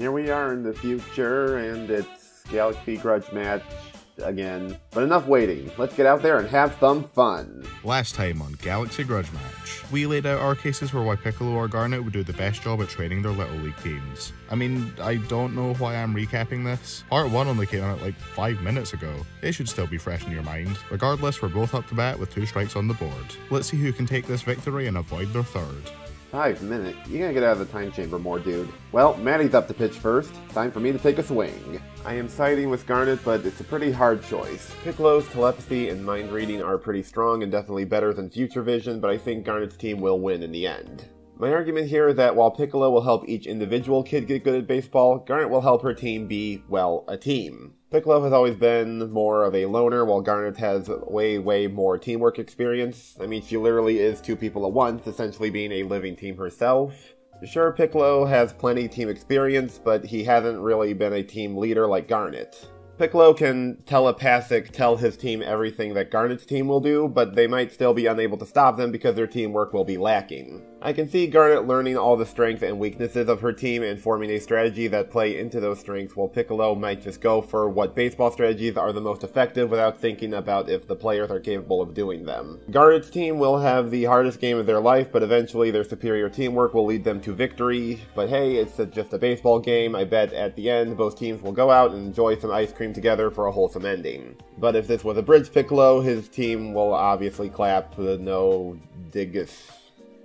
here we are in the future, and it's Galaxy Grudge Match again. But enough waiting. Let's get out there and have some fun. Last time on Galaxy Grudge Match, we laid out our cases for why Piccolo or Garnet would do the best job at training their Little League teams. I mean, I don't know why I'm recapping this. Part 1 only came out like 5 minutes ago. It should still be fresh in your mind. Regardless, we're both up to bat with 2 strikes on the board. Let's see who can take this victory and avoid their third. 5 minutes? You gotta get out of the time chamber more, dude. Well, Maddie's up to pitch first. Time for me to take a swing. I am siding with Garnet, but it's a pretty hard choice. Piccolo's telepathy and mind reading are pretty strong and definitely better than future vision, but I think Garnet's team will win in the end. My argument here is that while Piccolo will help each individual kid get good at baseball, Garnet will help her team be, well, a team. Piccolo has always been more of a loner, while Garnet has way more teamwork experience. I mean, she literally is 2 people at once, essentially being a living team herself. Sure, Piccolo has plenty team experience, but he hasn't really been a team leader like Garnet. Piccolo can telepathic tell his team everything that Garnet's team will do, but they might still be unable to stop them because their teamwork will be lacking. I can see Garnet learning all the strengths and weaknesses of her team and forming a strategy that play into those strengths, while Piccolo might just go for what baseball strategies are the most effective without thinking about if the players are capable of doing them. Garnet's team will have the hardest game of their life, but eventually their superior teamwork will lead them to victory. But hey, it's just a baseball game. I bet at the end both teams will go out and enjoy some ice cream together for a wholesome ending. But if this was a bridge Piccolo, his team will obviously clap the no digus.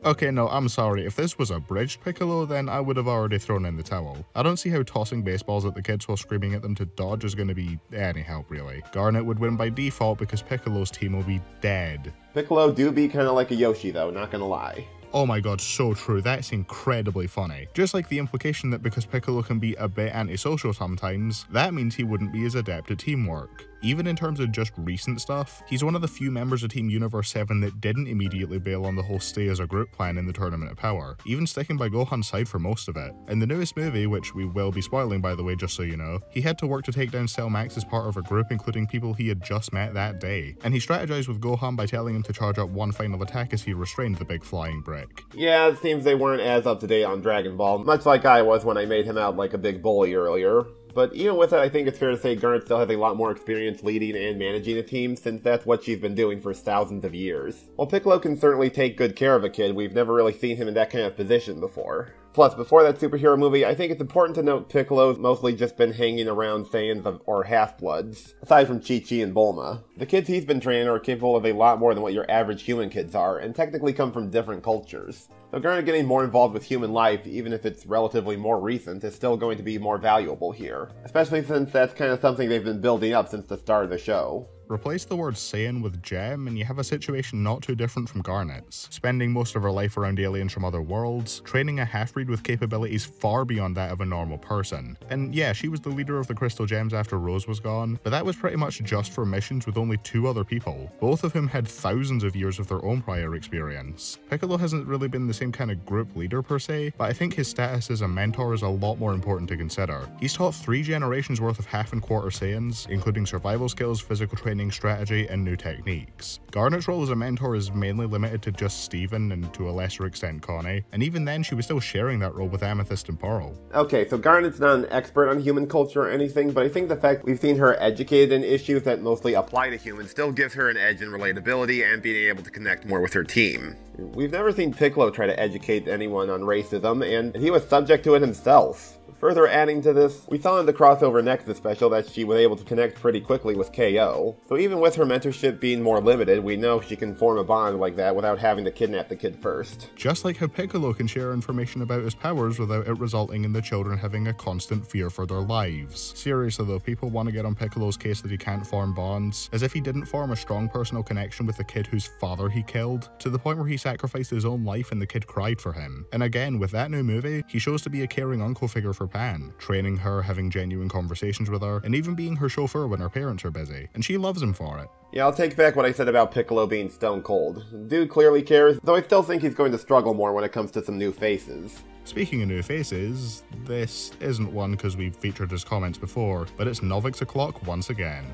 Okay, no, I'm sorry. If this was a bridged Piccolo, then I would have already thrown in the towel. I don't see how tossing baseballs at the kids while screaming at them to dodge is going to be any help, really. Garnet would win by default because Piccolo's team will be dead. Piccolo do be kinda like a Yoshi though, not gonna lie. Oh my god, so true. That's incredibly funny. Just like the implication that because Piccolo can be a bit antisocial sometimes, that means he wouldn't be as adept at teamwork. Even in terms of just recent stuff, he's one of the few members of Team Universe 7 that didn't immediately bail on the whole stay as a group plan in the Tournament of Power, even sticking by Gohan's side for most of it. In the newest movie, which we will be spoiling by the way just so you know, he had to work to take down Cell Max as part of a group including people he had just met that day, and he strategized with Gohan by telling him to charge up one final attack as he restrained the big flying brick. Yeah, it seems they weren't as up to date on Dragon Ball, much like I was when I made him out like a big bully earlier. But even with it, I think it's fair to say Garnet still has a lot more experience leading and managing a team, since that's what she's been doing for thousands of years. While Piccolo can certainly take good care of a kid, we've never really seen him in that kind of position before. Plus, before that superhero movie, I think it's important to note Piccolo's mostly just been hanging around Saiyans or Half-Bloods, aside from Chi-Chi and Bulma. The kids he's been training are capable of a lot more than what your average human kids are, and technically come from different cultures. So Garnet getting more involved with human life, even if it's relatively more recent, is still going to be more valuable here. Especially since that's kind of something they've been building up since the start of the show. Replace the word Saiyan with Gem, and you have a situation not too different from Garnet's. Spending most of her life around aliens from other worlds, training a half-breed with capabilities far beyond that of a normal person. And yeah, she was the leader of the Crystal Gems after Rose was gone, but that was pretty much just for missions with only 2 other people, both of whom had thousands of years of their own prior experience. Piccolo hasn't really been the same kind of group leader per se, but I think his status as a mentor is a lot more important to consider. He's taught 3 generations worth of half and quarter Saiyans, including survival skills, physical training, strategy, and new techniques. Garnet's role as a mentor is mainly limited to just Steven and to a lesser extent Connie, and even then she was still sharing that role with Amethyst and Pearl. Okay, so Garnet's not an expert on human culture or anything, but I think the fact we've seen her educated in issues that mostly apply to humans still gives her an edge in relatability and being able to connect more with her team. We've never seen Piccolo try to educate anyone on racism, and he was subject to it himself. Further adding to this, we saw in the crossover Nexus special that she was able to connect pretty quickly with KO, so even with her mentorship being more limited, we know she can form a bond like that without having to kidnap the kid first. Just like how Piccolo can share information about his powers without it resulting in the children having a constant fear for their lives. Seriously though, people want to get on Piccolo's case that he can't form bonds, as if he didn't form a strong personal connection with the kid whose father he killed, to the point where he sacrificed his own life and the kid cried for him. And again, with that new movie, he shows to be a caring uncle figure for Pan, training her, having genuine conversations with her, and even being her chauffeur when her parents are busy, and she loves him for it. Yeah, I'll take back what I said about Piccolo being stone cold. Dude clearly cares, though I still think he's going to struggle more when it comes to some new faces. Speaking of new faces, this isn't one because we've featured his comments before, but it's Novik's o'clock once again.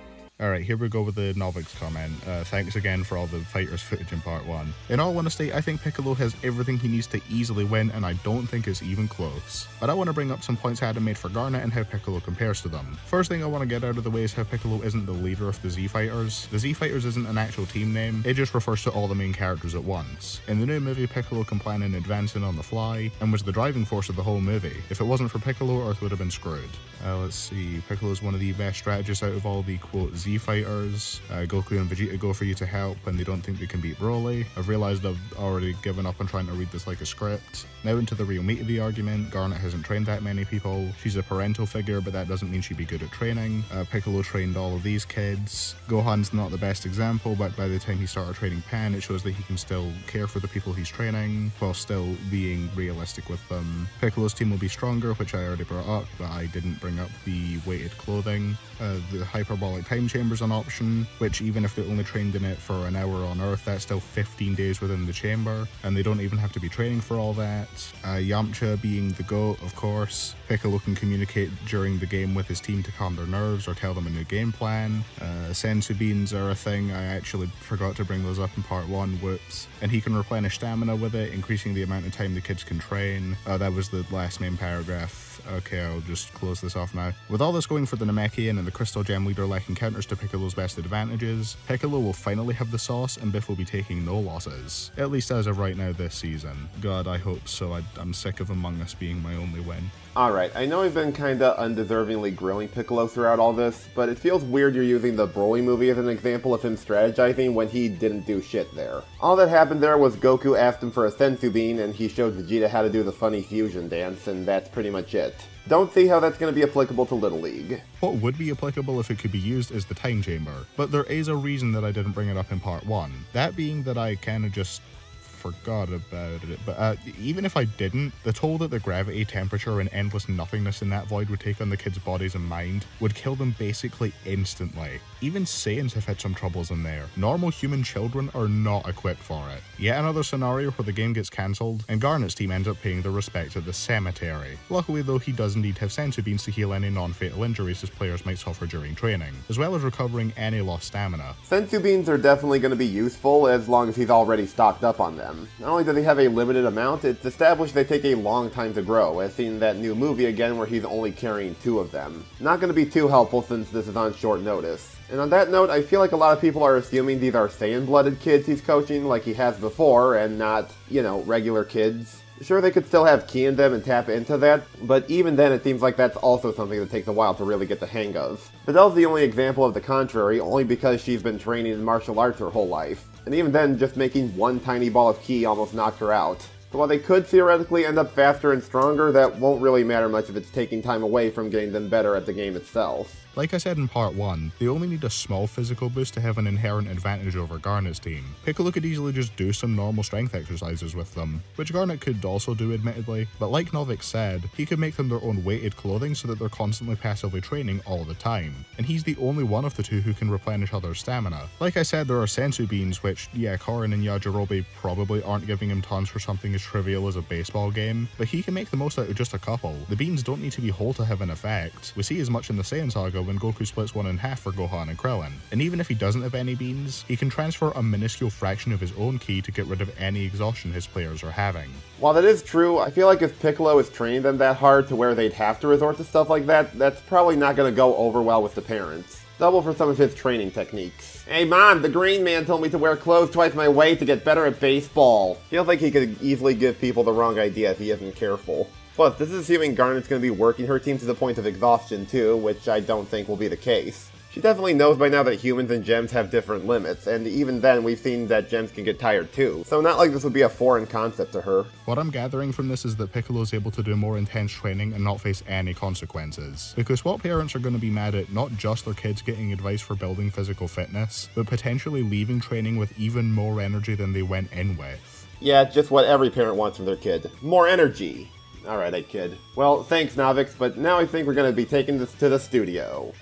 Alright, here we go with the Novix comment. Thanks again for all the fighters footage in part 1. In all honesty, I think Piccolo has everything he needs to easily win, and I don't think it's even close. But I want to bring up some points I had made for Garnet and how Piccolo compares to them. First thing I want to get out of the way is how Piccolo isn't the leader of the Z Fighters. The Z Fighters isn't an actual team name, it just refers to all the main characters at once. In the new movie, Piccolo can plan and advancing on the fly, and was the driving force of the whole movie. If it wasn't for Piccolo, Earth would have been screwed. Let's see, Piccolo is one of the best strategists out of all the quote Z Fighters. Goku and Vegeta go for you to help and they don't think they can beat Broly. I've realised I've already given up on trying to read this like a script. Now into the real meat of the argument, Garnet hasn't trained that many people. She's a parental figure, but that doesn't mean she'd be good at training. Piccolo trained all of these kids. Gohan's not the best example, but by the time he started training Pan, it shows that he can still care for the people he's training, while still being realistic with them. Piccolo's team will be stronger, which I already brought up, but I didn't bring up the weighted clothing. The hyperbolic time chamber's an option, which even if they only trained in it for an hour on Earth, that's still 15 days within the chamber, and they don't even have to be training for all that. Yamcha being the GOAT, of course. Piccolo can communicate during the game with his team to calm their nerves or tell them a new game plan. Sensu beans are a thing, I actually forgot to bring those up in part 1, whoops. And he can replenish stamina with it, increasing the amount of time the kids can train. That was the last main paragraph. Okay, I'll just close this off now. With all this going for the Namekian and the Crystal Gem leader lacking counters to Piccolo's best advantages, Piccolo will finally have the sauce and Biff will be taking no losses. At least as of right now this season. God, I hope so. I'm sick of Among Us being my only win. Alright, I know I've been kinda undeservingly grilling Piccolo throughout all this, but it feels weird you're using the Broly movie as an example of him strategizing when he didn't do shit there. All that happened there was Goku asked him for a Sensu Bean and he showed Vegeta how to do the funny fusion dance, and that's pretty much it. Don't see how that's going to be applicable to Little League. What would be applicable if it could be used is the time chamber, but there is a reason that I didn't bring it up in part 1. That being that I kinda just forgot about it, but even if I didn't, the toll that the gravity, temperature, and endless nothingness in that void would take on the kids' bodies and mind would kill them basically instantly. Even Saiyans have had some troubles in there. Normal human children are not equipped for it. Yet another scenario where the game gets cancelled, and Garnet's team ends up paying their respects at the cemetery. Luckily though, he does indeed have Sensu Beans to heal any non-fatal injuries his players might suffer during training, as well as recovering any lost stamina. Sensu Beans are definitely going to be useful as long as he's already stocked up on them. Not only do they have a limited amount, it's established they take a long time to grow, as seen in that new movie again where he's only carrying 2 of them. Not going to be too helpful since this is on short notice. And on that note, I feel like a lot of people are assuming these are Saiyan-blooded kids he's coaching like he has before, and not, you know, regular kids. Sure, they could still have ki in them and tap into that, but even then it seems like that's also something that takes a while to really get the hang of. Fidel's the only example of the contrary, only because she's been training in martial arts her whole life. And even then, just making one tiny ball of ki almost knocked her out. So while they could theoretically end up faster and stronger, that won't really matter much if it's taking time away from getting them better at the game itself. Like I said in part 1, they only need a small physical boost to have an inherent advantage over Garnet's team. Piccolo could easily just do some normal strength exercises with them, which Garnet could also do admittedly, but like Novix said, he could make them their own weighted clothing so that they're constantly passively training all the time, and he's the only one of the two who can replenish others' stamina. Like I said, there are Sensu Beans, which, yeah, Korin and Yajirobe probably aren't giving him tons for something as trivial as a baseball game, but he can make the most out of just a couple. The beans don't need to be whole to have an effect. We see as much in the Saiyan Saga when Goku splits one in half for Gohan and Krillin. And even if he doesn't have any beans, he can transfer a minuscule fraction of his own ki to get rid of any exhaustion his players are having. While that is true, I feel like if Piccolo is training them that hard to where they'd have to resort to stuff like that, that's probably not going to go over well with the parents. Double for some of his training techniques. Hey mom, the green man told me to wear clothes twice my weight to get better at baseball. Feels like he could easily give people the wrong idea if he isn't careful. Plus, this is assuming Garnet's going to be working her team to the point of exhaustion too, which I don't think will be the case. She definitely knows by now that humans and gems have different limits, and even then we've seen that gems can get tired too, so not like this would be a foreign concept to her. What I'm gathering from this is that Piccolo is able to do more intense training and not face any consequences. Because what parents are going to be mad at not just their kids getting advice for building physical fitness, but potentially leaving training with even more energy than they went in with. Yeah, just what every parent wants from their kid. More energy. Alright, kid. Well, thanks, Novix, but now I think we're going to be taking this to the studio.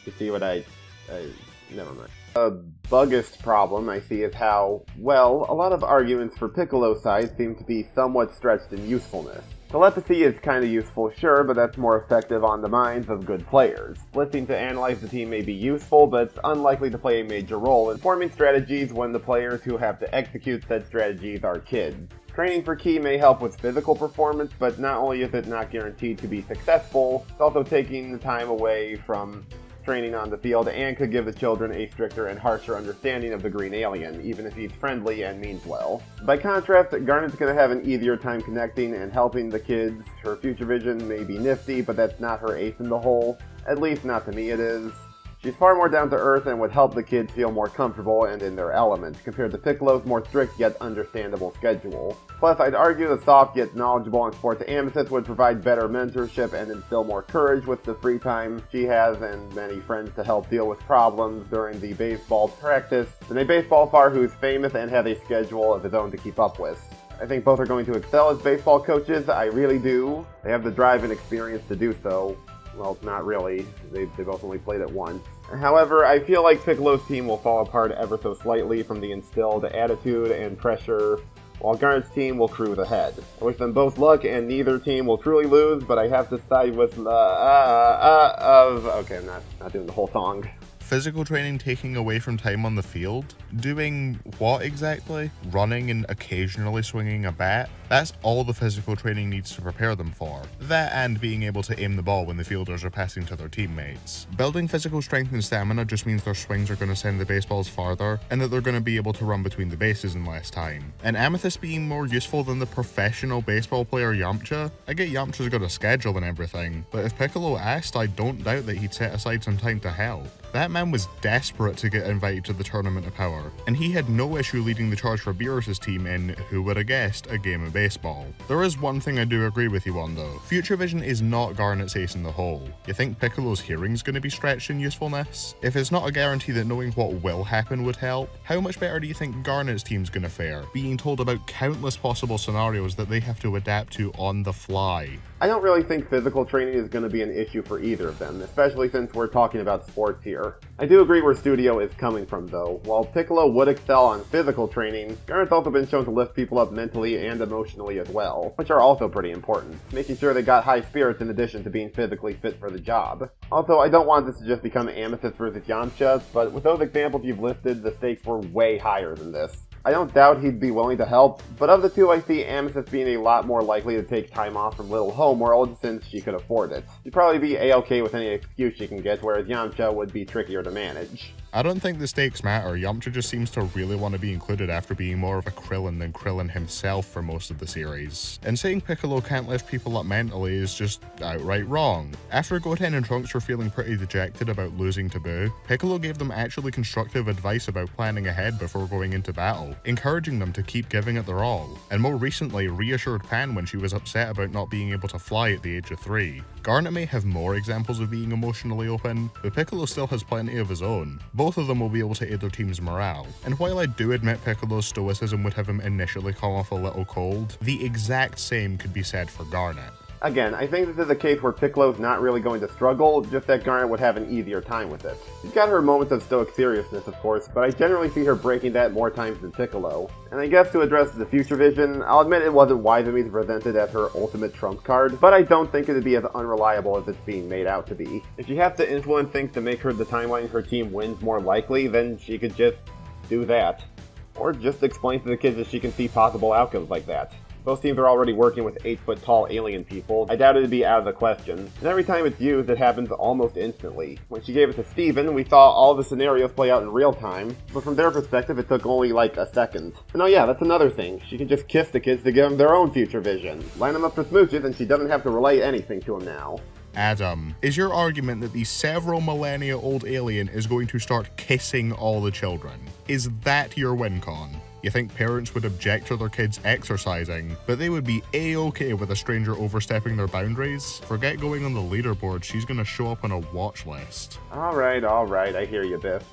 You see what never mind. The biggest problem I see is how, well, a lot of arguments for Piccolo's side seem to be somewhat stretched in usefulness. Telepathy is kinda useful, sure, but that's more effective on the minds of good players. Listening to analyze the team may be useful, but it's unlikely to play a major role in forming strategies when the players who have to execute said strategies are kids. Training for Ki may help with physical performance, but not only is it not guaranteed to be successful, it's also taking the time away from training on the field and could give the children a stricter and harsher understanding of the green alien, even if he's friendly and means well. By contrast, Garnet's going to have an easier time connecting and helping the kids. Her future vision may be nifty, but that's not her ace in the hole. At least not to me it is. She's far more down to earth and would help the kids feel more comfortable and in their element, compared to Piccolo's more strict yet understandable schedule. Plus, I'd argue the soft yet knowledgeable and sports Amethyst would provide better mentorship and instill more courage with the free time she has and many friends to help deal with problems during the baseball practice than a baseball star who's famous and has a schedule of his own to keep up with. I think both are going to excel as baseball coaches, I really do. They have the drive and experience to do so. Well, not really. They both only played it once. However, I feel like Piccolo's team will fall apart ever so slightly from the instilled attitude and pressure, while Garnet's team will cruise ahead. I wish them both luck, and neither team will truly lose, but I have to side with okay, I'm not doing the whole song. Physical training taking away from time on the field? Doing what exactly? Running and occasionally swinging a bat? That's all the physical training needs to prepare them for. That and being able to aim the ball when the fielders are passing to their teammates. Building physical strength and stamina just means their swings are going to send the baseballs farther, and that they're going to be able to run between the bases in less time. And Amethyst being more useful than the professional baseball player Yamcha? I get Yamcha's got a schedule and everything, but if Piccolo asked, I don't doubt that he'd set aside some time to help. That man was desperate to get invited to the Tournament of Power, and he had no issue leading the charge for Beerus' team in, who would have guessed, a game of baseball. There is one thing I do agree with you on though. Future Vision is not Garnet's ace in the hole. You think Piccolo's hearing's going to be stretched in usefulness? If it's not a guarantee that knowing what will happen would help, how much better do you think Garnet's team's going to fare, being told about countless possible scenarios that they have to adapt to on the fly? I don't really think physical training is going to be an issue for either of them, especially since we're talking about sports here. I do agree where Studio is coming from though. While Piccolo would excel on physical training, Garnet's also been shown to lift people up mentally and emotionally as well, which are also pretty important, making sure they got high spirits in addition to being physically fit for the job. Also, I don't want this to just become Amethyst versus Yamcha, but with those examples you've listed, the stakes were way higher than this. I don't doubt he'd be willing to help, but of the two I see Amethyst being a lot more likely to take time off from Little Homeworld since she could afford it. She'd probably be a-okay with any excuse she can get, whereas Yamcha would be trickier to manage. I don't think the stakes matter. Yamcha just seems to really want to be included after being more of a Krillin than Krillin himself for most of the series. And saying Piccolo can't lift people up mentally is just outright wrong. After Goten and Trunks were feeling pretty dejected about losing to Boo, Piccolo gave them actually constructive advice about planning ahead before going into battle, encouraging them to keep giving it their all, and more recently reassured Pan when she was upset about not being able to fly at the age of 3. Garnet may have more examples of being emotionally open, but Piccolo still has plenty of his own. Both of them will be able to aid their team's morale, and while I do admit Piccolo's stoicism would have him initially come off a little cold, the exact same could be said for Garnet. Again, I think this is a case where Piccolo's not really going to struggle, just that Garnet would have an easier time with it. She's got her moments of stoic seriousness, of course, but I generally see her breaking that more times than Piccolo. And I guess to address the Future Vision, I'll admit it wasn't wise of me to present it as her ultimate trump card, but I don't think it'd be as unreliable as it's being made out to be. If she has to influence things to make her the timeline her team wins more likely, then she could just do that. Or just explain to the kids that she can see possible outcomes like that. Both teams are already working with 8-foot-tall alien people. I doubt it'd be out of the question. And every time it's used, it happens almost instantly. When she gave it to Steven, we saw all the scenarios play out in real time, but from their perspective, it took only like a second. And oh yeah, that's another thing. She can just kiss the kids to give them their own future vision. Line them up for smooches, and she doesn't have to relay anything to them now. Adam, is your argument that the several millennia old alien is going to start kissing all the children? Is that your win con? You think parents would object to their kids exercising, but they would be a-okay with a stranger overstepping their boundaries? Forget going on the leaderboard, she's gonna show up on a watch list. Alright, I hear you, Biff.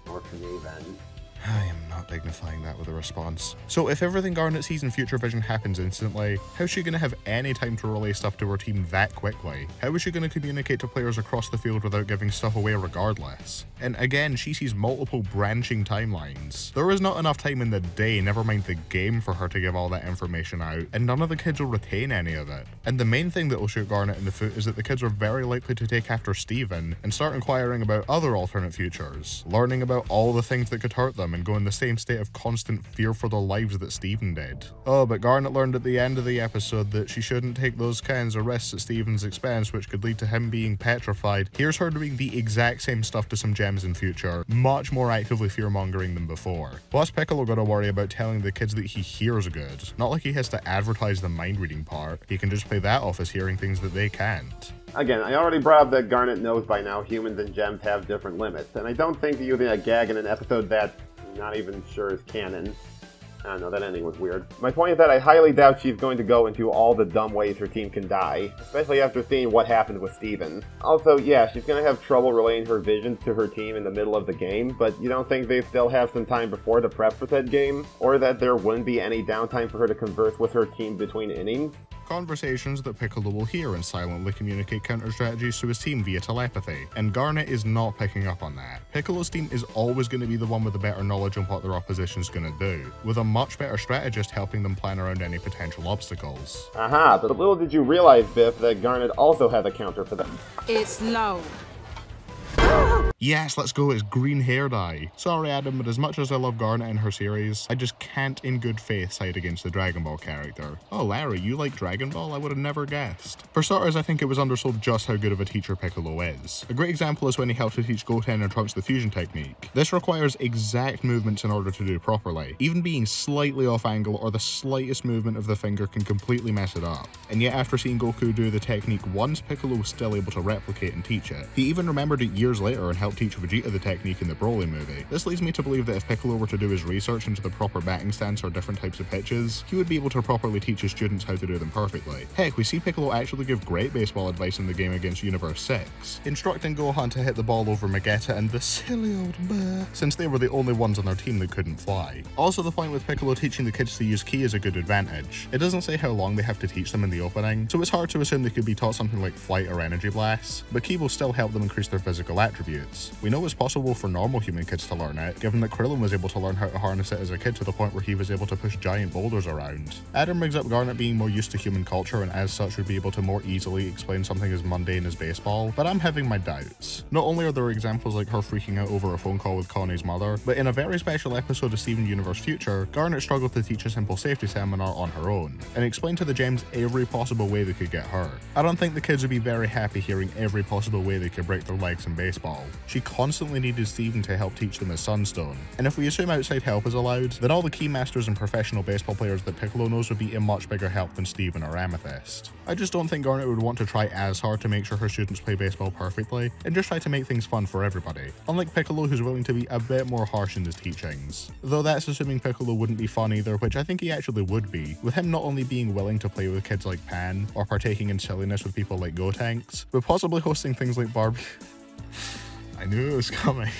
More for me then. I am not dignifying that with a response. So if everything Garnet sees in future vision happens instantly, how's she gonna have any time to relay stuff to her team that quickly? How is she gonna communicate to players across the field without giving stuff away regardless? And again, she sees multiple branching timelines. There is not enough time in the day, never mind the game, for her to give all that information out, and none of the kids will retain any of it. And the main thing that will shoot Garnet in the foot is that the kids are very likely to take after Steven and start inquiring about other alternate futures, learning about all the things that could hurt them and go in the same state of constant fear for their lives that Steven did. Oh, but Garnet learned at the end of the episode that she shouldn't take those kinds of risks at Steven's expense, which could lead to him being petrified. Here's her doing the exact same stuff to some gems in future, much more actively fear-mongering than before. Plus, Piccolo gotta worry about telling the kids that he hears good. Not like he has to advertise the mind-reading part, he can just play that off as hearing things that they can't. Again, I already brought up that Garnet knows by now humans and gems have different limits, and I don't think that using a gag in an episode that I'm not even sure is canon. I don't know, that ending was weird. My point is that I highly doubt she's going to go into all the dumb ways her team can die, especially after seeing what happened with Steven. Also, yeah, she's going to have trouble relaying her visions to her team in the middle of the game, but you don't think they still have some time before to prep for said game? Or that there wouldn't be any downtime for her to converse with her team between innings? Conversations that Piccolo will hear and silently communicate counter-strategies to his team via telepathy, and Garnet is not picking up on that. Piccolo's team is always going to be the one with the better knowledge on what their opposition's going to do, with a much better strategist helping them plan around any potential obstacles. Aha, but little did you realize, Biff, that Garnet also has a counter for them. It's low. Yes, let's go, it's green hair dye. Sorry Adam, but as much as I love Garnet in her series, I just can't in good faith side against the Dragon Ball character. Oh Larry, you like Dragon Ball? I would have never guessed. For starters, I think it was undersold just how good of a teacher Piccolo is. A great example is when he helped to teach Goten and Trunks the fusion technique. This requires exact movements in order to do properly. Even being slightly off angle or the slightest movement of the finger can completely mess it up. And yet after seeing Goku do the technique once, Piccolo was still able to replicate and teach it. He even remembered it years later and helped teach Vegeta the technique in the Broly movie. This leads me to believe that if Piccolo were to do his research into the proper batting stance or different types of pitches, he would be able to properly teach his students how to do them perfectly. Heck, we see Piccolo actually give great baseball advice in the game against Universe 6, instructing Gohan to hit the ball over Vegeta and the silly old bear, since they were the only ones on their team that couldn't fly. Also, the point with Piccolo teaching the kids to use ki is a good advantage. It doesn't say how long they have to teach them in the opening, so it's hard to assume they could be taught something like flight or energy blasts, but ki will still help them increase their physical attributes. We know it's possible for normal human kids to learn it, given that Krillin was able to learn how to harness it as a kid to the point where he was able to push giant boulders around. Adam brings up Garnet being more used to human culture and as such would be able to more easily explain something as mundane as baseball, but I'm having my doubts. Not only are there examples like her freaking out over a phone call with Connie's mother, but in a very special episode of Steven Universe Future, Garnet struggled to teach a simple safety seminar on her own, and explain to the gems every possible way they could get hurt. I don't think the kids would be very happy hearing every possible way they could break their legs in baseball. She constantly needed Steven to help teach them as Sunstone, and if we assume outside help is allowed, then all the key masters and professional baseball players that Piccolo knows would be a much bigger help than Steven or Amethyst. I just don't think Garnet would want to try as hard to make sure her students play baseball perfectly, and just try to make things fun for everybody, unlike Piccolo who's willing to be a bit more harsh in his teachings. Though that's assuming Piccolo wouldn't be fun either, which I think he actually would be, with him not only being willing to play with kids like Pan, or partaking in silliness with people like Gotenks, but possibly hosting things like Barbie. I knew it was coming.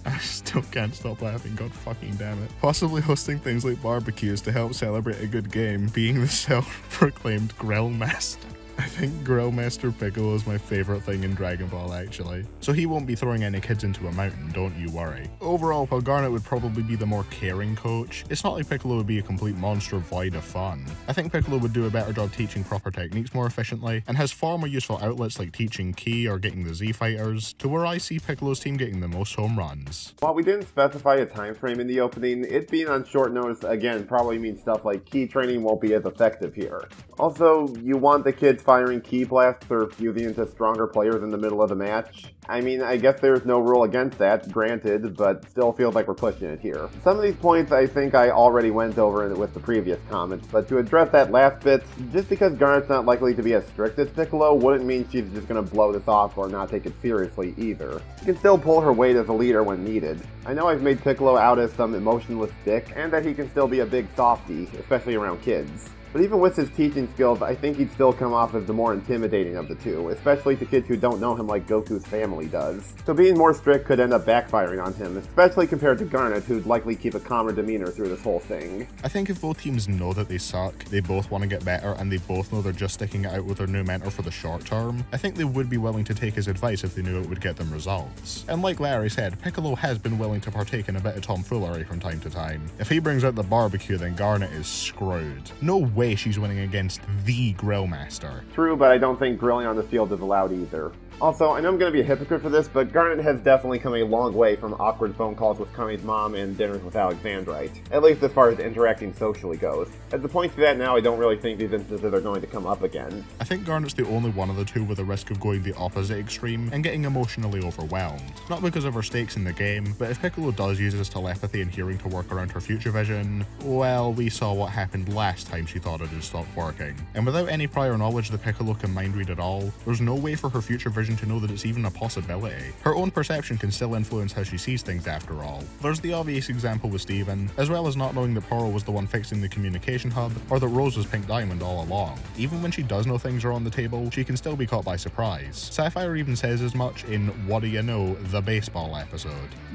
I still can't stop laughing, god fucking damn it. Possibly hosting things like barbecues to help celebrate a good game, being the self-proclaimed grill master. I think Grill Master Piccolo is my favourite thing in Dragon Ball actually. So he won't be throwing any kids into a mountain, don't you worry. Overall, while Garnet would probably be the more caring coach, it's not like Piccolo would be a complete monster void of fun. I think Piccolo would do a better job teaching proper techniques more efficiently, and has far more useful outlets like teaching ki or getting the Z fighters, to where I see Piccolo's team getting the most home runs. While we didn't specify a time frame in the opening, it being on short notice again probably means stuff like ki training won't be as effective here. Also, you want the kids firing ki blasts or fusing into stronger players in the middle of the match. I mean, I guess there's no rule against that, granted, but still feels like we're pushing it here. Some of these points I think I already went over with the previous comments, but to address that last bit, just because Garnet's not likely to be as strict as Piccolo wouldn't mean she's just gonna blow this off or not take it seriously either. She can still pull her weight as a leader when needed. I know I've made Piccolo out as some emotionless dick, and that he can still be a big softie, especially around kids. But even with his teaching skills, I think he'd still come off as the more intimidating of the two, especially to kids who don't know him like Goku's family does. So being more strict could end up backfiring on him, especially compared to Garnet, who'd likely keep a calmer demeanor through this whole thing. I think if both teams know that they suck, they both want to get better, and they both know they're just sticking it out with their new mentor for the short term, I think they would be willing to take his advice if they knew it would get them results. And like Larry said, Piccolo has been willing to partake in a bit of tomfoolery from time to time. If he brings out the barbecue, then Garnet is screwed. No way she's winning against the grill master. True, but I don't think grilling on the field is allowed either. Also, I know I'm going to be a hypocrite for this, but Garnet has definitely come a long way from awkward phone calls with Kami's mom and dinners with Alexandrite, at least as far as interacting socially goes. At the point to that now, I don't really think these instances are going to come up again. I think Garnet's the only one of the two with the risk of going the opposite extreme and getting emotionally overwhelmed. Not because of her stakes in the game, but if Piccolo does use his telepathy and hearing to work around her future vision, well, we saw what happened last time she thought it had stopped working. And without any prior knowledge that Piccolo can mind read at all, there's no way for her future vision to know that it's even a possibility. Her own perception can still influence how she sees things after all. There's the obvious example with Steven, as well as not knowing that Pearl was the one fixing the communication hub, or that Rose was Pink Diamond all along. Even when she does know things are on the table, she can still be caught by surprise. Sapphire even says as much in What Do You Know, the baseball episode.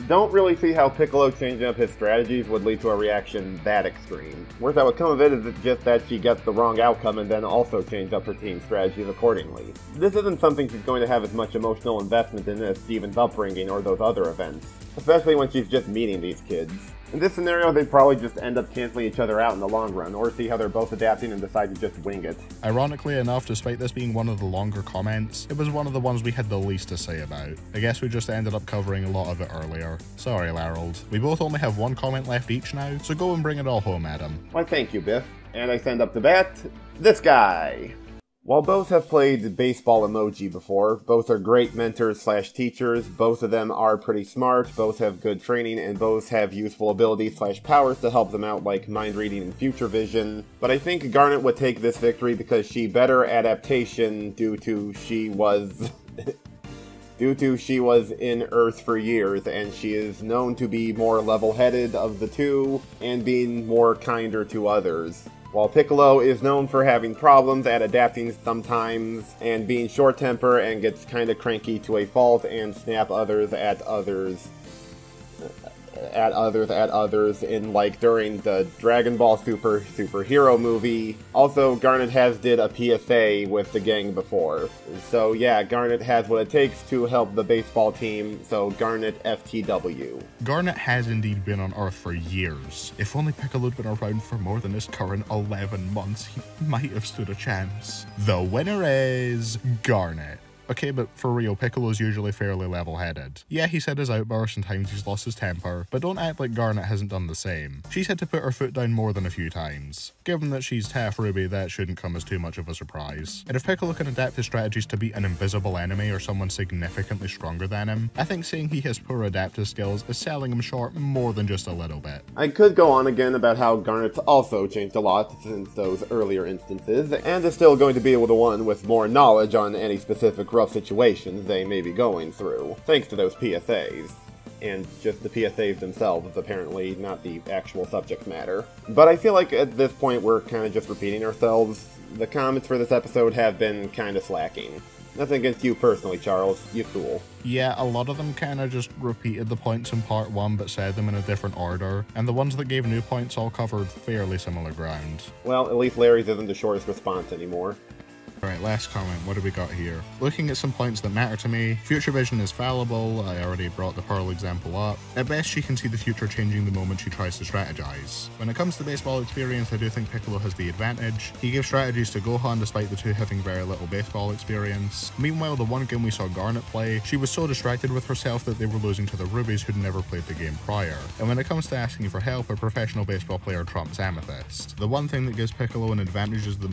Don't really see how Piccolo changing up his strategies would lead to a reaction that extreme. Worst that would come of it is just that she gets the wrong outcome and then also change up her team's strategies accordingly. This isn't something she's going to have as much emotional investment in as Steven's upbringing or those other events, especially when she's just meeting these kids. In this scenario, they'd probably just end up canceling each other out in the long run, or see how they're both adapting and decide to just wing it. Ironically enough, despite this being one of the longer comments, it was one of the ones we had the least to say about. I guess we just ended up covering a lot of it earlier. Sorry, Larold. We both only have one comment left each now, so go and bring it all home, Adam. Why, thank you, Biff. And I send up to bat this guy. While both have played baseball emoji before, both are great mentors/teachers, both of them are pretty smart, both have good training, and both have useful abilities/powers to help them out like mind reading and future vision. But I think Garnet would take this victory because she better adaptation due to she was in Earth for years, and she is known to be more level-headed of the two, and being more kinder to others. While Piccolo is known for having problems at adapting sometimes, and being short-tempered and gets kinda cranky to a fault, and snap others at others in like during the Dragon Ball superhero movie. Also, Garnet has did a PSA with the gang before. So yeah, Garnet has what it takes to help the baseball team, so Garnet FTW. Garnet has indeed been on Earth for years. If only Piccolo had been around for more than his current 11 months, he might have stood a chance. The winner is Garnet. Okay, but for real, Piccolo's usually fairly level-headed. Yeah, he's had his outbursts and times he's lost his temper, but don't act like Garnet hasn't done the same. She's had to put her foot down more than a few times. Given that she's half Ruby, that shouldn't come as too much of a surprise. And if Piccolo can adapt his strategies to beat an invisible enemy or someone significantly stronger than him, I think saying he has poor adaptive skills is selling him short more than just a little bit. I could go on again about how Garnet's also changed a lot since those earlier instances, and is still going to be able to win with more knowledge on any specific rough situations they may be going through, thanks to those PSAs. And just the PSAs themselves, apparently, not the actual subject matter. But I feel like at this point we're kind of just repeating ourselves. The comments for this episode have been kind of slacking. Nothing against you personally, Charles. You fool. Yeah, a lot of them kind of just repeated the points in part 1 but said them in a different order, and the ones that gave new points all covered fairly similar ground. Well, at least Larry's isn't the shortest response anymore. Alright, last comment, what do we got here? Looking at some points that matter to me, future vision is fallible, I already brought the Pearl example up. At best, she can see the future changing the moment she tries to strategize. When it comes to baseball experience, I do think Piccolo has the advantage. He gives strategies to Gohan despite the two having very little baseball experience. Meanwhile, the one game we saw Garnet play, she was so distracted with herself that they were losing to the Rubies who'd never played the game prior. And when it comes to asking for help, a professional baseball player trumps Amethyst. The one thing that gives Piccolo an advantage is the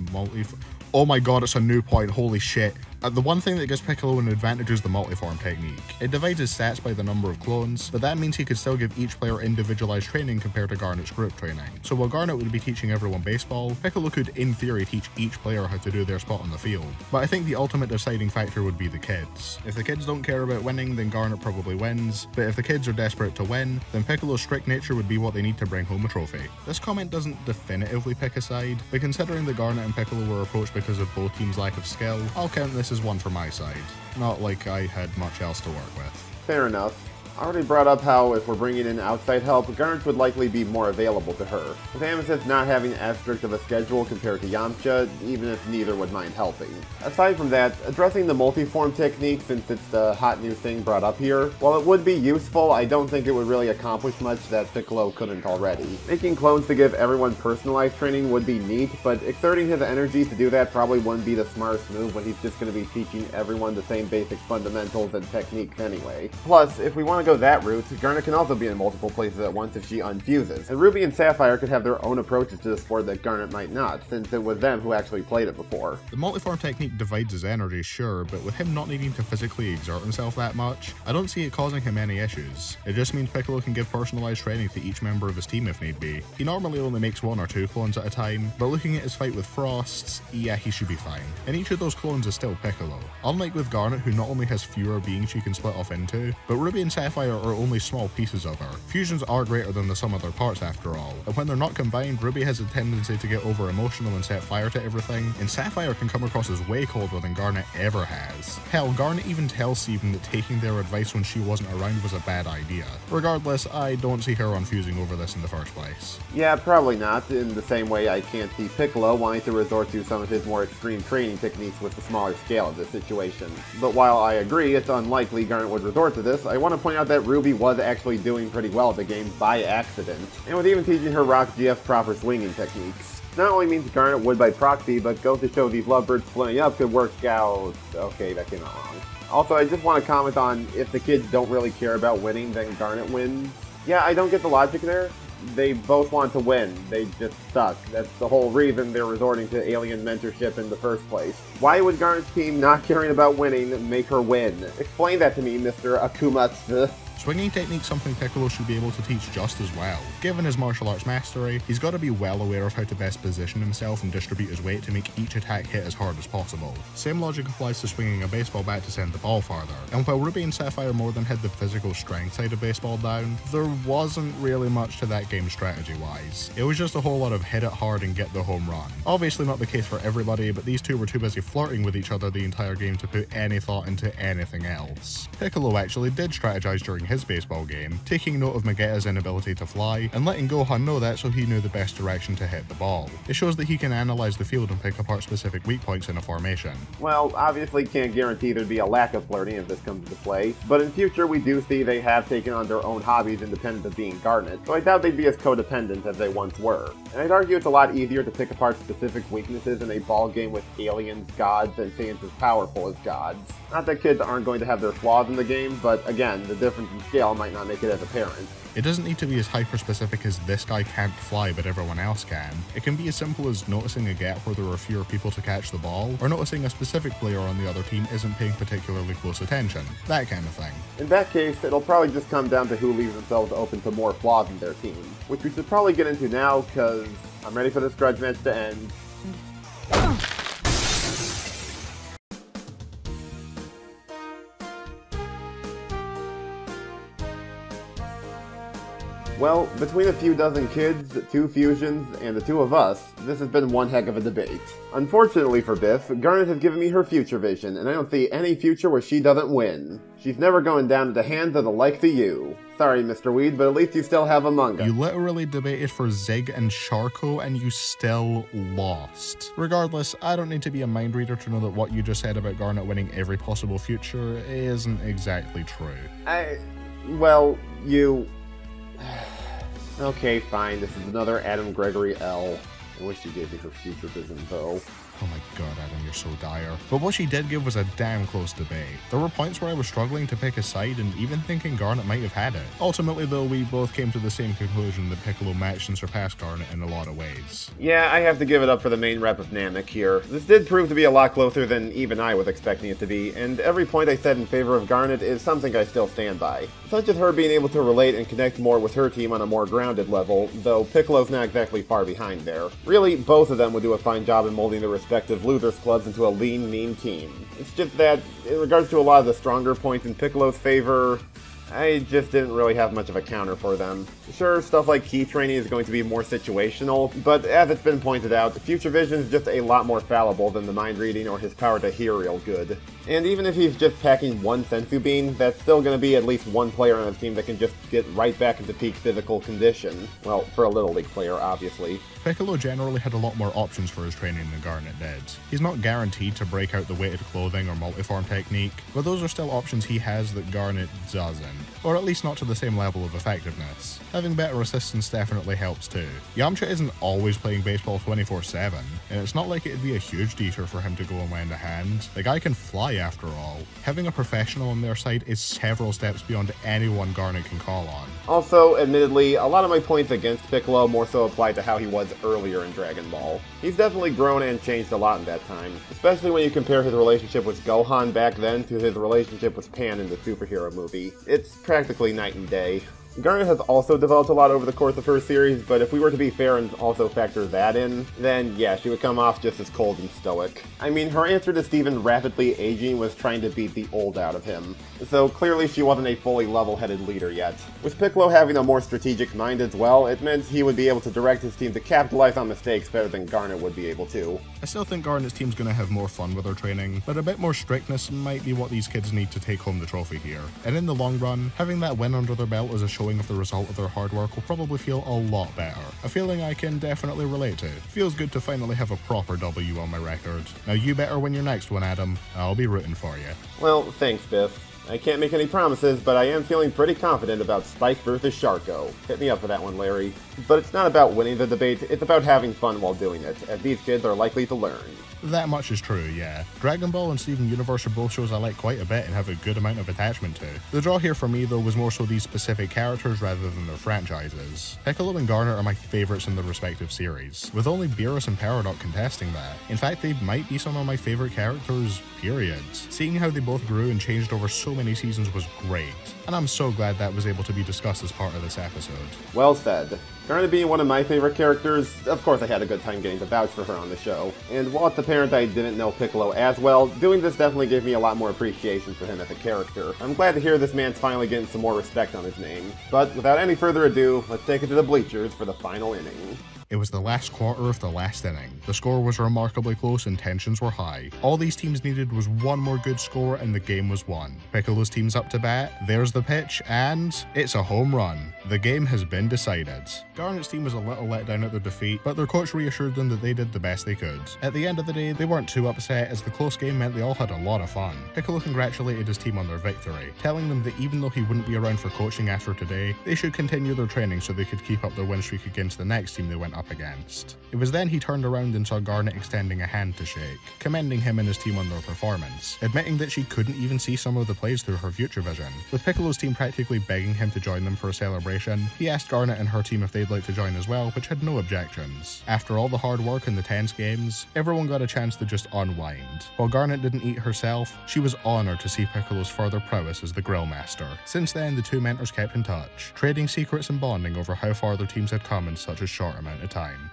oh my god, it's a new point, holy shit. The one thing that gives Piccolo an advantage is the multiform technique. It divides his stats by the number of clones, but that means he could still give each player individualized training compared to Garnet's group training. So while Garnet would be teaching everyone baseball, Piccolo could in theory teach each player how to do their spot on the field. But I think the ultimate deciding factor would be the kids. If the kids don't care about winning, then Garnet probably wins, but if the kids are desperate to win, then Piccolo's strict nature would be what they need to bring home a trophy. This comment doesn't definitively pick a side, but considering that Garnet and Piccolo were approached because of both teams' lack of skill, I'll count this as one for my side. Not like I had much else to work with. Fair enough. I already brought up how if we're bringing in outside help, Garnet would likely be more available to her, with Amethyst not having as strict of a schedule compared to Yamcha, even if neither would mind helping. Aside from that, addressing the multiform technique, since it's the hot new thing brought up here, while it would be useful, I don't think it would really accomplish much that Piccolo couldn't already. Making clones to give everyone personalized training would be neat, but exerting his energy to do that probably wouldn't be the smartest move when he's just going to be teaching everyone the same basic fundamentals and techniques anyway. Plus, if we want to go that route, Garnet can also be in multiple places at once if she unfuses, and Ruby and Sapphire could have their own approaches to the sport that Garnet might not, since it was them who actually played it before. The multiform technique divides his energy, sure, but with him not needing to physically exert himself that much, I don't see it causing him any issues. It just means Piccolo can give personalized training to each member of his team if need be. He normally only makes 1 or 2 clones at a time, but looking at his fight with Frost, yeah, he should be fine. And each of those clones is still Piccolo. Unlike with Garnet, who not only has fewer beings she can split off into, but Ruby and Sapphire are only small pieces of her. Fusions are greater than the sum of their parts after all, and when they're not combined, Ruby has a tendency to get over emotional and set fire to everything, and Sapphire can come across as way colder than Garnet ever has. Hell, Garnet even tells Steven that taking their advice when she wasn't around was a bad idea. Regardless, I don't see her unfusing over this in the first place. Yeah, probably not, in the same way I can't see Piccolo wanting to resort to some of his more extreme training techniques with the smaller scale of this situation. But while I agree it's unlikely Garnet would resort to this, I want to point out that Ruby was actually doing pretty well at the game by accident, and was even teaching her Rock GF proper swinging techniques. Not only means Garnet would by proxy, but goes to show these lovebirds splitting up could work out... Okay, that came out wrong. Also, I just want to comment on if the kids don't really care about winning, then Garnet wins. Yeah, I don't get the logic there. They both want to win, they just suck. That's the whole reason they're resorting to alien mentorship in the first place. Why would Garnet's team not caring about winning make her win? Explain that to me, Mr. Akumatsu. Swinging technique's something Piccolo should be able to teach just as well. Given his martial arts mastery, he's got to be well aware of how to best position himself and distribute his weight to make each attack hit as hard as possible. Same logic applies to swinging a baseball bat to send the ball farther. And while Ruby and Sapphire more than had the physical strength side of baseball down, there wasn't really much to that game strategy-wise. It was just a whole lot of hit it hard and get the home run. Obviously not the case for everybody, but these two were too busy flirting with each other the entire game to put any thought into anything else. Piccolo actually did strategize during his baseball game, taking note of Vegeta's inability to fly, and letting Gohan know that so he knew the best direction to hit the ball. It shows that he can analyze the field and pick apart specific weak points in a formation. Well, obviously can't guarantee there'd be a lack of flirting if this comes into play, but in future we do see they have taken on their own hobbies independent of being Garnet, so I doubt they'd be as codependent as they once were. And I'd argue it's a lot easier to pick apart specific weaknesses in a ball game with aliens, gods, and Saiyans as powerful as gods. Not that kids aren't going to have their flaws in the game, but again, the difference in scale might not make it as apparent. It doesn't need to be as hyper-specific as this guy can't fly but everyone else can. It can be as simple as noticing a gap where there are fewer people to catch the ball, or noticing a specific player on the other team isn't paying particularly close attention. That kind of thing. In that case, it'll probably just come down to who leaves themselves open to more flaws in their team, which we should probably get into now, because I'm ready for this grudge match to end. Well, between a few dozen kids, 2 fusions, and the 2 of us, this has been one heck of a debate. Unfortunately for Biff, Garnet has given me her future vision, and I don't see any future where she doesn't win. She's never going down to the hands of the likes of you. Sorry, Mr. Weed, but at least you still have a manga. You literally debated for Zig and Sharko, and you still lost. Regardless, I don't need to be a mind reader to know that what you just said about Garnet winning every possible future isn't exactly true. Well, you... Okay, fine, this is another Adam Gregory L. I wish you gave me her future vision, though. Oh my god, Adam, you're so dire. But what she did give was a damn close debate. There were points where I was struggling to pick a side and even thinking Garnet might have had it. Ultimately though, we both came to the same conclusion that Piccolo matched and surpassed Garnet in a lot of ways. Yeah, I have to give it up for the main rep of Namek here. This did prove to be a lot closer than even I was expecting it to be, and every point I said in favor of Garnet is something I still stand by. Such as her being able to relate and connect more with her team on a more grounded level, though Piccolo's not exactly far behind there. Really, both of them would do a fine job in molding their respective losers clubs into a lean, mean team. It's just that, in regards to a lot of the stronger points in Piccolo's favor, I just didn't really have much of a counter for them. Sure, stuff like key training is going to be more situational, but as it's been pointed out, Future Vision is just a lot more fallible than the mind reading or his power to hear real good. And even if he's just packing one sensu bean, that's still going to be at least one player on his team that can just get right back into peak physical condition. Well, for a Little League player, obviously. Piccolo generally had a lot more options for his training than Garnet did. He's not guaranteed to break out the weighted clothing or multiform technique, but those are still options he has that Garnet doesn't, or at least not to the same level of effectiveness. Having better assistance definitely helps too. Yamcha isn't always playing baseball 24/7, and it's not like it'd be a huge detour for him to go and lend a hand. The guy can fly after all. Having a professional on their side is several steps beyond anyone Garnet can call on. Also, admittedly, a lot of my points against Piccolo more so apply to how he was earlier in Dragon Ball. He's definitely grown and changed a lot in that time, especially when you compare his relationship with Gohan back then to his relationship with Pan in the superhero movie. It's practically night and day. Garnet has also developed a lot over the course of her series, but if we were to be fair and also factor that in, then yeah, she would come off just as cold and stoic. I mean, her answer to Steven rapidly aging was trying to beat the old out of him, so clearly she wasn't a fully level-headed leader yet. With Piccolo having a more strategic mind as well, it meant he would be able to direct his team to capitalize on mistakes better than Garnet would be able to. I still think Garnet's team's gonna have more fun with their training, but a bit more strictness might be what these kids need to take home the trophy here. And in the long run, having that win under their belt as a showing of the result of their hard work will probably feel a lot better. A feeling I can definitely relate to. Feels good to finally have a proper W on my record. Now you better win your next one, Adam. I'll be rooting for you. Well, thanks, Biff. I can't make any promises, but I am feeling pretty confident about Spike versus Sharko. Hit me up for that one, Larry. But it's not about winning the debate, it's about having fun while doing it, as these kids are likely to learn. That much is true, yeah. Dragon Ball and Steven Universe are both shows I like quite a bit and have a good amount of attachment to. The draw here for me though was more so these specific characters rather than their franchises. Piccolo and Garnet are my favourites in their respective series, with only Beerus and Peridot contesting that. In fact, they might be some of my favourite characters, period. Seeing how they both grew and changed over so many seasons was great, and I'm so glad that was able to be discussed as part of this episode. Well said. Garnet being one of my favorite characters, of course I had a good time getting to vouch for her on the show. And while it's apparent I didn't know Piccolo as well, doing this definitely gave me a lot more appreciation for him as a character. I'm glad to hear this man's finally getting some more respect on his name. But without any further ado, let's take it to the bleachers for the final inning. It was the last quarter of the last inning. The score was remarkably close and tensions were high. All these teams needed was one more good score and the game was won. Piccolo's team's up to bat, there's the pitch, and it's a home run. The game has been decided. Garnet's team was a little let down at their defeat, but their coach reassured them that they did the best they could. At the end of the day, they weren't too upset as the close game meant they all had a lot of fun. Piccolo congratulated his team on their victory, telling them that even though he wouldn't be around for coaching after today, they should continue their training so they could keep up their win streak against the next team they went up against. It was then he turned around and saw Garnet extending a hand to shake, commending him and his team on their performance, admitting that she couldn't even see some of the plays through her future vision. With Piccolo's team practically begging him to join them for a celebration, he asked Garnet and her team if they'd like to join as well, which had no objections. After all the hard work and the tense games, everyone got a chance to just unwind. While Garnet didn't eat herself, she was honoured to see Piccolo's further prowess as the grill master. Since then, the two mentors kept in touch, trading secrets and bonding over how far their teams had come in such a short amount of time.